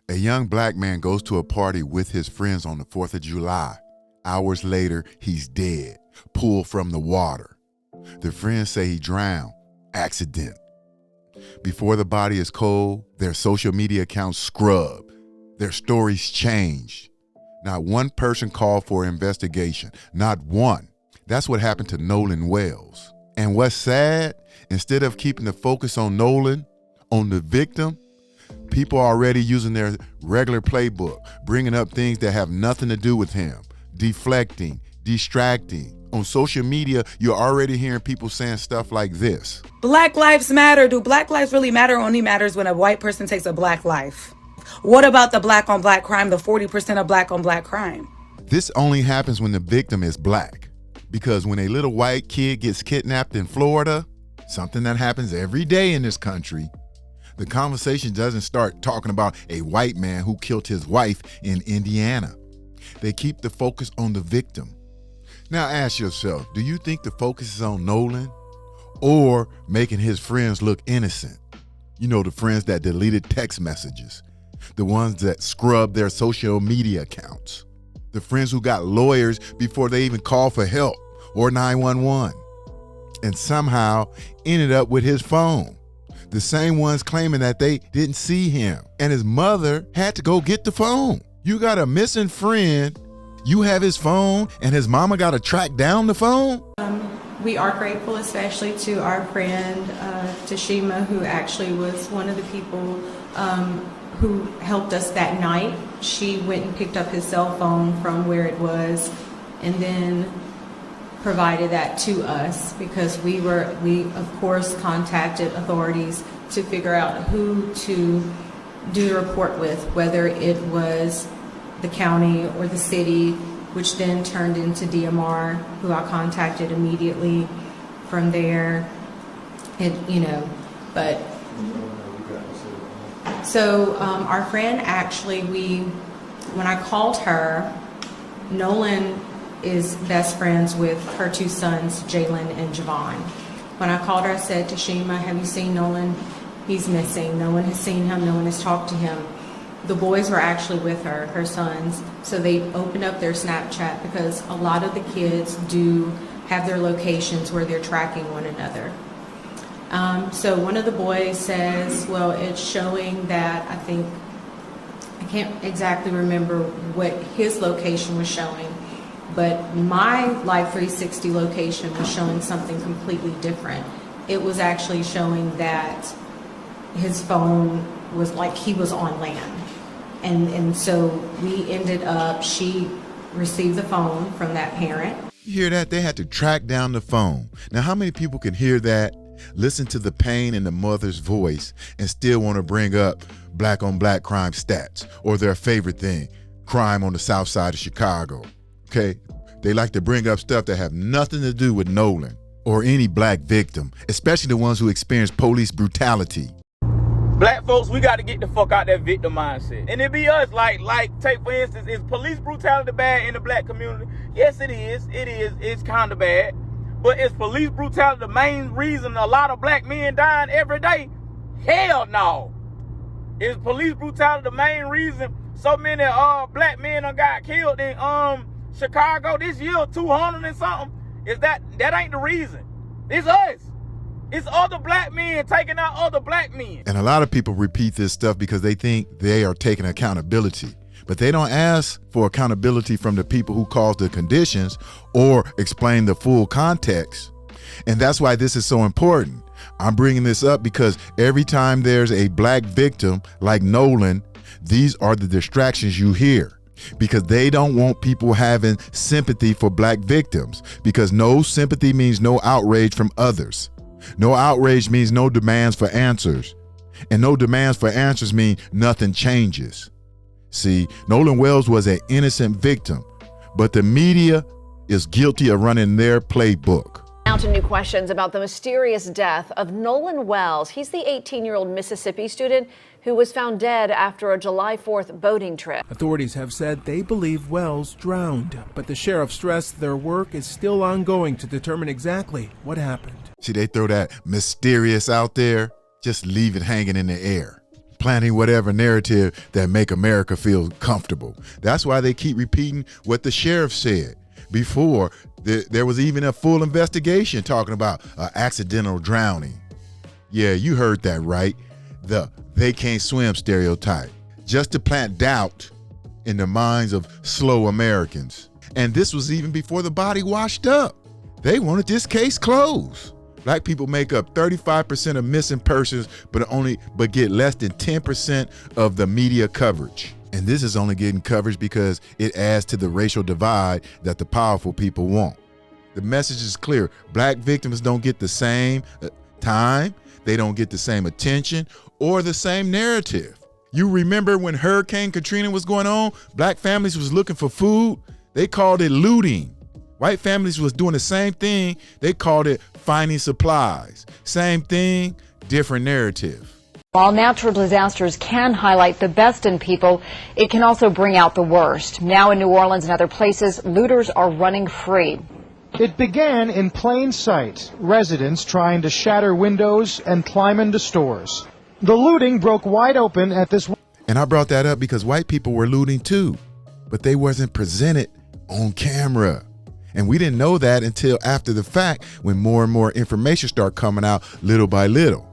A young black man goes to a party with his friends on the 4th of July. Hours later, he's dead, pulled from the water. The friends say he drowned, accident. Before the body is cold, their social media accounts scrubbed. Their stories changed. Not one person called for an investigation, not one. That's what happened to Nolan Wells. And what's sad, instead of keeping the focus on Nolan, on the victim, people are already using their regular playbook, bringing up things that have nothing to do with him, deflecting, distracting. On social media, you're already hearing people saying stuff like this. Black lives matter. Do black lives really matter? Only matters when a white person takes a black life. What about the black on black crime, the 40% of black on black crime? This only happens when the victim is black. Because when a little white kid gets kidnapped in Florida, something that happens every day in this country, the conversation doesn't start talking about a white man who killed his wife in Indiana. They keep the focus on the victim. Now ask yourself, do you think the focus is on Nolan or making his friends look innocent? You know, the friends that deleted text messages, the ones that scrubbed their social media accounts, the friends who got lawyers before they even called for help or 911, and somehow ended up with his phone. The same ones claiming that they didn't see him and his mother had to go get the phone. You got a missing friend, you have his phone, and his mama got to track down the phone? We are grateful, especially to our friend Tashima, who actually was one of the people who helped us that night. She went and picked up his cell phone from where it was and then provided that to us, because we of course contacted authorities to figure out who to do the report with, whether it was the county or the city, which then turned into DMR, who I contacted immediately from there. So our friend actually, when I called her, Nolan is best friends with her two sons, Jalen and Javon. When I called her, I said, Tashima, have you seen Nolan? He's missing. No one has seen him. No one has talked to him. The boys were actually with her sons. So they opened up their Snapchat, because a lot of the kids do have their locations where they're tracking one another. So one of the boys says, well, it's showing that, I can't exactly remember what his location was showing, but my Life 360 location was showing something completely different. It was actually showing that his phone was like he was on land. And so we ended up, she received the phone from that parent. You hear that? They had to track down the phone. Now, how many people can hear that, listen to the pain in the mother's voice, and still want to bring up black on black crime stats or their favorite thing, crime on the south side of Chicago? Okay? They like to bring up stuff that have nothing to do with Nolan or any black victim, especially the ones who experience police brutality. Black folks, we got to get the fuck out that victim mindset. And it be us, like take for instance, is police brutality bad in the black community? Yes, it is. It's kind of bad. But is police brutality the main reason a lot of black men dying every day? Hell no. Is police brutality the main reason so many black men done got killed in Chicago this year, 200 and something? Is that ain't the reason. It's us. It's other black men taking out other black men. And a lot of people repeat this stuff because they think they are taking accountability. But they don't ask for accountability from the people who caused the conditions or explain the full context. And that's why this is so important. I'm bringing this up because every time there's a black victim like Nolan, these are the distractions you hear, because they don't want people having sympathy for black victims, because no sympathy means no outrage from others. No outrage means no demands for answers. And no demands for answers mean nothing changes. See, Nolan Wells was an innocent victim, but the media is guilty of running their playbook. Now to new questions about the mysterious death of Nolan Wells. He's the 18-year-old Mississippi student who was found dead after a July 4th boating trip. Authorities have said they believe Wells drowned, but the sheriff stressed their work is still ongoing to determine exactly what happened. See, they throw that mysterious out there, just leave it hanging in the air. planting whatever narrative that make America feel comfortable. That's why they keep repeating what the sheriff said before. There was even a full investigation talking about accidental drowning. Yeah, you heard that right. The they can't swim stereotype, just to plant doubt in the minds of slow Americans. And this was even before the body washed up. They wanted this case closed. Black people make up 35% of missing persons, but get less than 10% of the media coverage. And this is only getting coverage because it adds to the racial divide that the powerful people want. The message is clear. Black victims don't get the same time, they don't get the same attention or the same narrative. You remember when Hurricane Katrina was going on, black families was looking for food, they called it looting. White families was doing the same thing, they called it finding supplies. Same thing, different narrative. While natural disasters can highlight the best in people, it can also bring out the worst. Now in New Orleans and other places, looters are running free. It began in plain sight, residents trying to shatter windows and climb into stores. The looting broke wide open at this. And I brought that up because white people were looting too, but they wasn't presented on camera. And we didn't know that until after the fact, when more and more information started coming out little by little.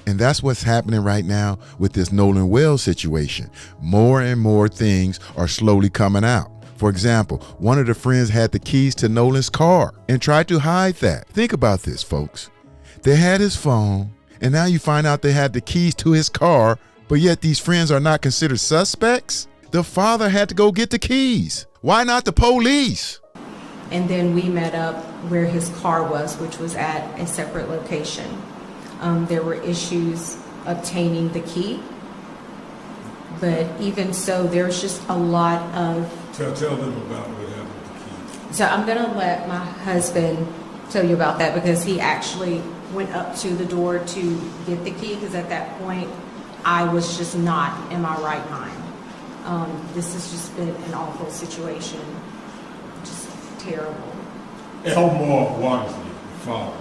And that's what's happening right now with this Nolan Wells situation. More and more things are slowly coming out. For example, one of the friends had the keys to Nolan's car and tried to hide that. Think about this, folks. They had his phone, and now you find out they had the keys to his car, but yet these friends are not considered suspects? The father had to go get the keys. Why not the police? And then we met up where his car was, which was at a separate location. There were issues obtaining the key, but even so, there's just a lot of... Tell them about what happened with the key. So I'm going to let my husband tell you about that, because he actually went up to the door to get the key, because at that point, I was just not in my right mind. This has just been an awful situation. Just terrible. Elmore Wansley, the father.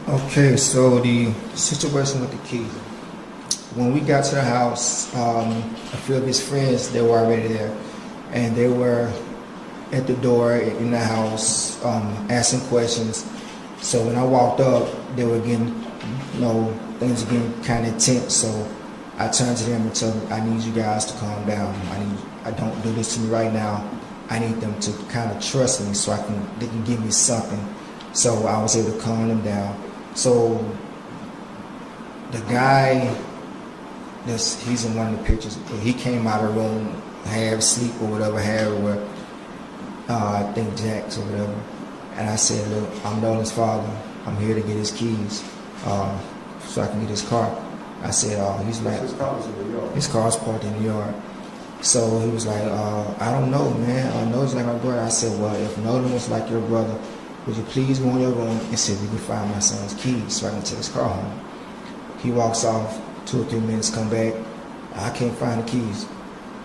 Okay, so the situation with the keys. When we got to the house, a few of his friends, they were already there. And they were at the door in the house asking questions. So when I walked up, they were getting, things were getting kind of intense. So I turned to them and told them, I need you guys to calm down. I don't do this to me right now. I need them to kind of trust me so they can give me something. So I was able to calm them down. So the guy, he's in one of the pictures. He came out of the room, half asleep or whatever, I think Jack's or whatever. And I said, look, I'm Nolan's father. I'm here to get his keys so I can get his car. I said, he's like, his car's parked in the yard. So he was like, I don't know, man. Nolan's like my brother. I said, well, if Nolan was like your brother, would you please go in your room and see if you can find my son's keys so I can take his car home? He walks off, 2 or 3 minutes, come back. I can't find the keys.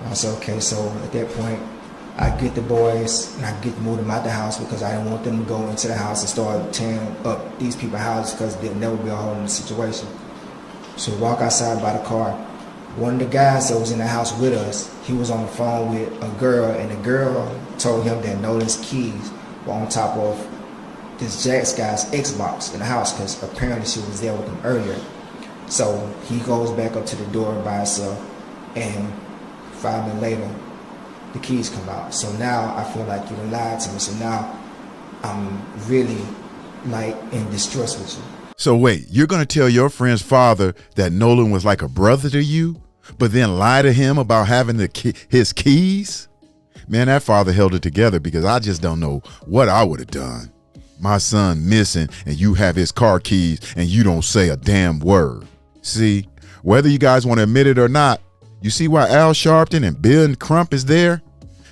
I said, okay. So at that point, I get the boys and I move them out the house, because I didn't want them to go into the house and start tearing up these people's houses, because there'll never be a hole in the situation. So we walk outside by the car. One of the guys that was in the house with us, he was on the phone with a girl, and the girl told him that Nolan's keys were on top of this Jack's guy's Xbox in the house, because apparently she was there with him earlier. So he goes back up to the door by himself, and 5 minutes later, the keys come out. So now I feel like you done lied to me. So now I'm really in distress with you. So wait, you're going to tell your friend's father that Nolan was like a brother to you, but then lie to him about having his keys? Man, that father held it together, because I just don't know what I would have done. My son missing, and you have his car keys, and you don't say a damn word. See, whether you guys want to admit it or not, you see why Al Sharpton and Bill Crump is there?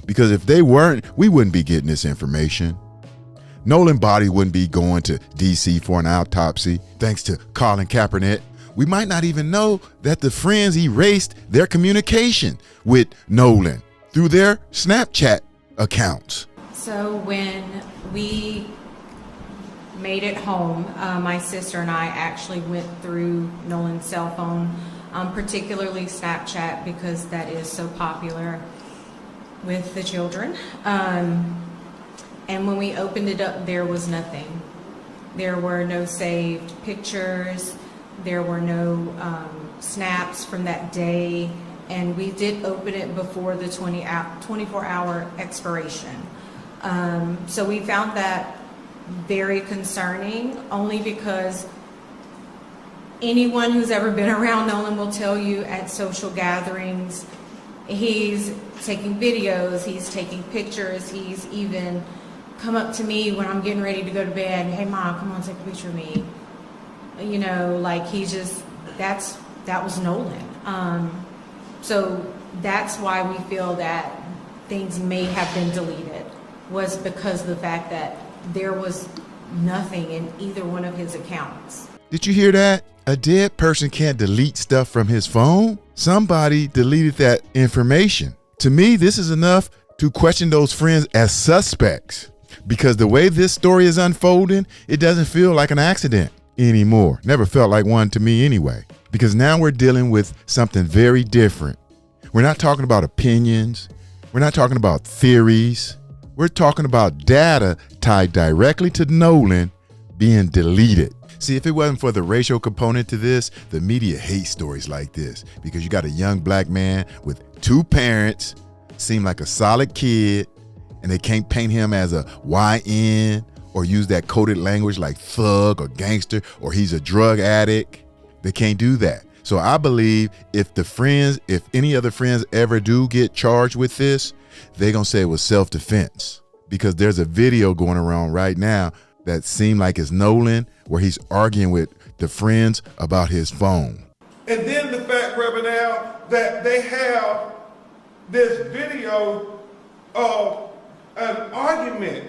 Because if they weren't, we wouldn't be getting this information. Nolan's body wouldn't be going to D.C. for an autopsy, thanks to Colin Kaepernick. We might not even know that the friends erased their communication with Nolan through their Snapchat accounts. So when we made it home, my sister and I actually went through Nolan's cell phone, particularly Snapchat, because that is so popular with the children. And when we opened it up, there was nothing. There were no saved pictures. There were no snaps from that day. And we did open it before the 24-hour expiration. So we found that very concerning, only because anyone who's ever been around Nolan will tell you at social gatherings, he's taking videos, he's taking pictures, he's even come up to me when I'm getting ready to go to bed, hey Mom, come on, take a picture of me. You know, like that was Nolan. So that's why we feel that things may have been deleted, was because of the fact that there was nothing in either one of his accounts. Did you hear that? A dead person can't delete stuff from his phone. Somebody deleted that information. To me, this is enough to question those friends as suspects, because the way this story is unfolding, it doesn't feel like an accident anymore. Never felt like one to me anyway, because now we're dealing with something very different. We're not talking about opinions. We're not talking about theories. We're talking about data tied directly to Nolan being deleted. See, if it wasn't for the racial component to this, the media hates stories like this, because you got a young black man with two parents, seem like a solid kid, and they can't paint him as a YN or use that coded language like thug or gangster or he's a drug addict. They can't do that. So I believe if any other friends ever do get charged with this, they're going to say it was self-defense, because there's a video going around right now that seemed like it's Nolan, where he's arguing with the friends about his phone. And then the fact, Reverend Al, that they have this video of an argument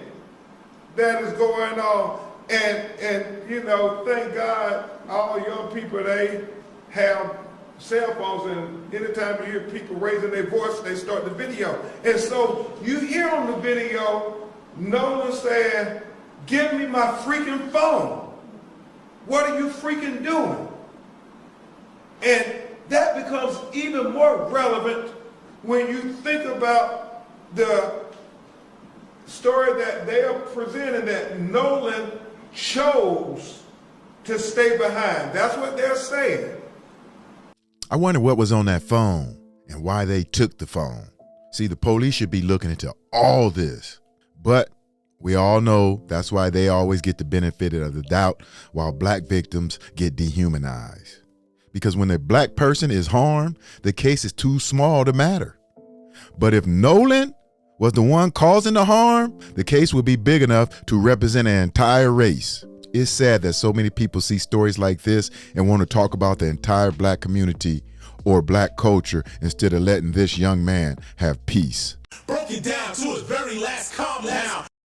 that is going on. And you know, thank God all young people, they have cell phones, and anytime you hear people raising their voice, they start the video. And so you hear on the video, Nolan saying, "Give me my freaking phone. What are you freaking doing?" And that becomes even more relevant when you think about the story that they are presenting, that Nolan chose to stay behind. That's what they're saying. I wonder what was on that phone and why they took the phone. See, the police should be looking into all this, but we all know that's why they always get the benefit of the doubt, while black victims get dehumanized. Because when a black person is harmed, the case is too small to matter. But if Nolan was the one causing the harm, the case would be big enough to represent an entire race. It's sad that so many people see stories like this and want to talk about the entire black community or black culture instead of letting this young man have peace. Broke it down to its very last compound.